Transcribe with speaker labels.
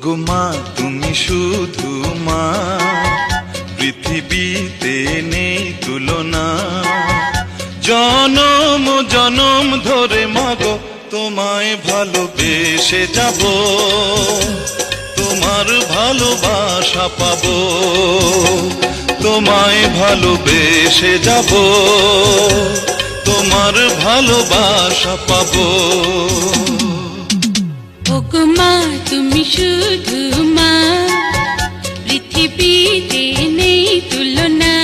Speaker 1: ওগো মা তুমি শুধু মা, পৃথিবীতে নেই তুলনা। জনম জনম ধরে মাগো তোমায় ভালোবেসে যাব, তোমার ভালোবাসা পাবো, তোমায় ভালোবেসে যাব, তোমার ভালোবাসা পাবো।
Speaker 2: ওগো মা তুমি শুধু মা, পৃথিবীতে নেই তুলনা।